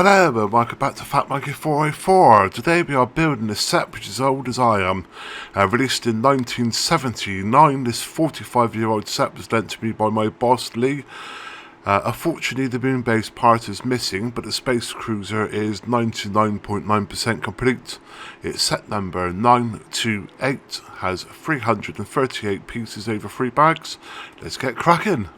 Hello and welcome back to Phat 404. Today we are building a set which is as old as I am. Released in 1979, this 45-year-old set was lent to me by my boss Lee. Unfortunately the Moonbase part is missing, but the space cruiser is 99.9% complete. It's set number 928, has 338 pieces over 3 bags. Let's get cracking.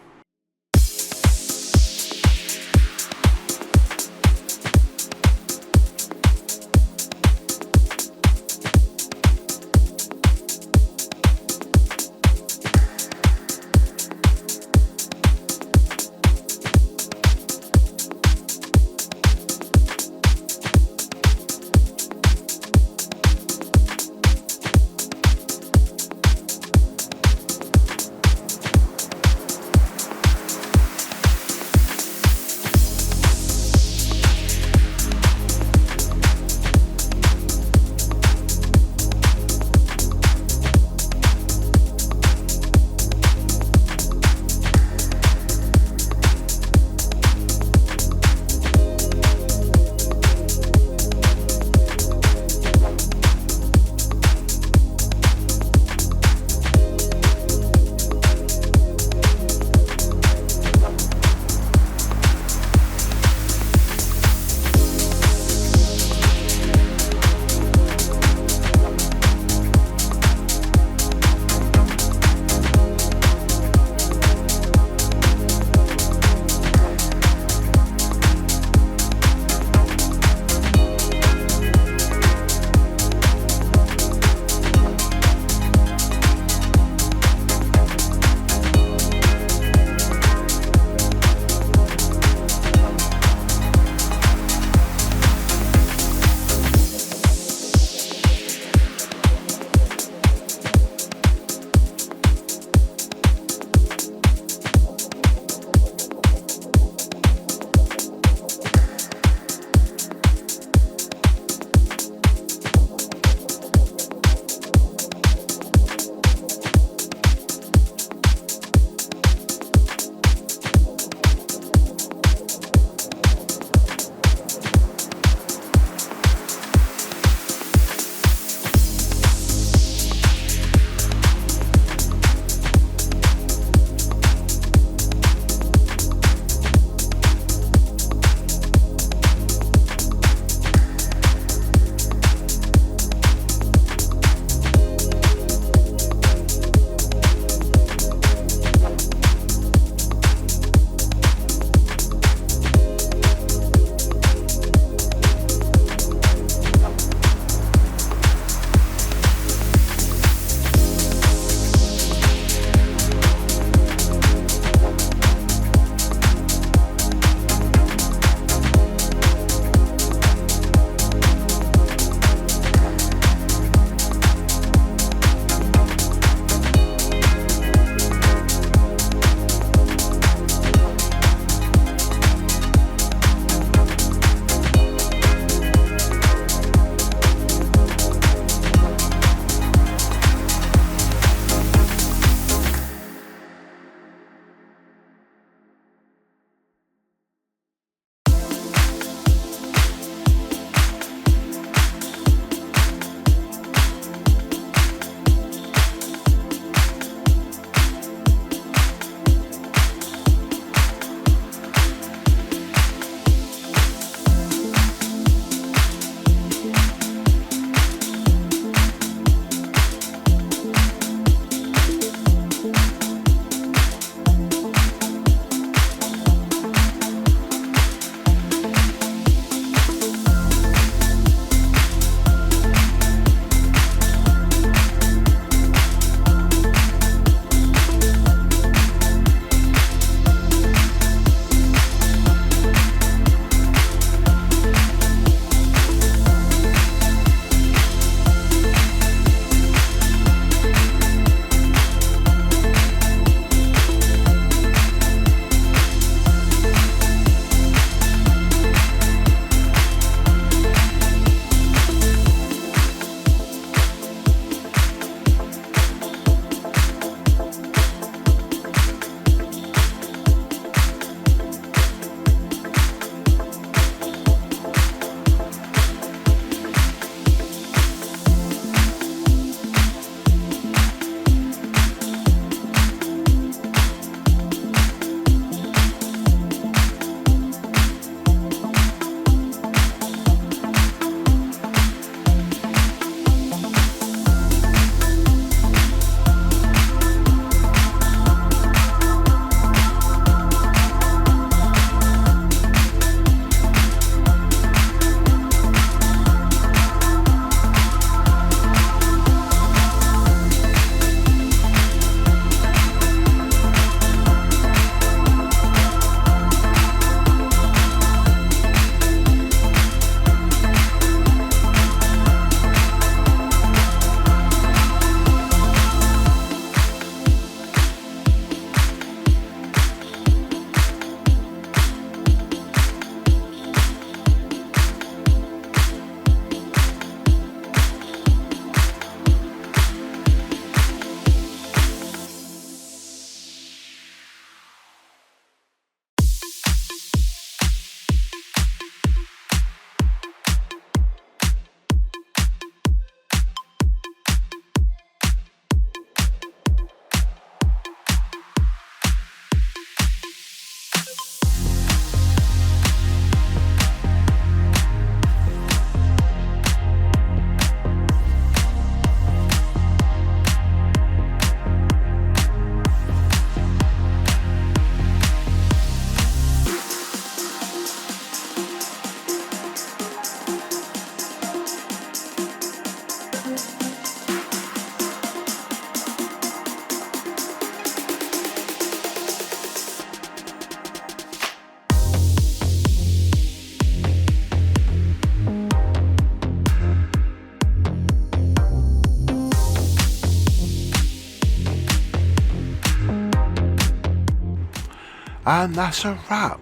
And that's a wrap.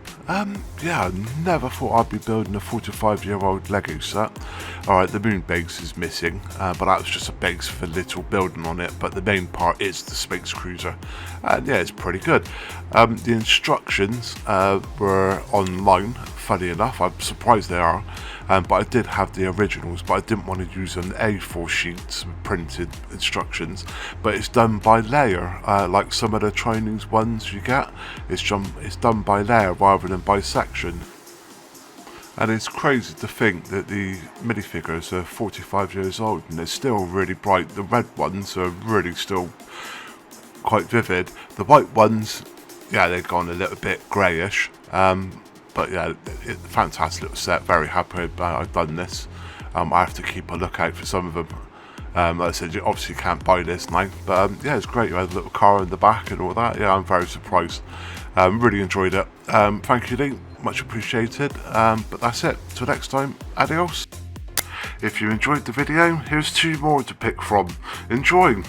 Yeah, I never thought I'd be building a 45-year-old Lego set. Alright, the Moonbase is missing, but that was just a base for little building on it, but the main part is the Space Cruiser. And yeah, it's pretty good. The instructions were online, funny enough. I'm surprised they are. But I did have the originals, but I didn't want to use an A4 sheets with printed instructions. But it's done by layer, like some of the Chinese ones you get. It's done by layer rather than by section. And it's crazy to think that the minifigures are 45 years old and they're still really bright. The red ones are really still quite vivid. The white ones, yeah, they've gone a little bit greyish. But yeah, fantastic little set. Very happy I've done this. I have to keep a lookout for some of them. Like I said, you obviously can't buy this now, but yeah, it's great. You had a little car in the back and all that. Yeah, I'm very surprised. Really enjoyed it. Thank you, Lee. Much appreciated. But that's it. Till next time, adios. If you enjoyed the video, here's 2 more to pick from. Enjoy!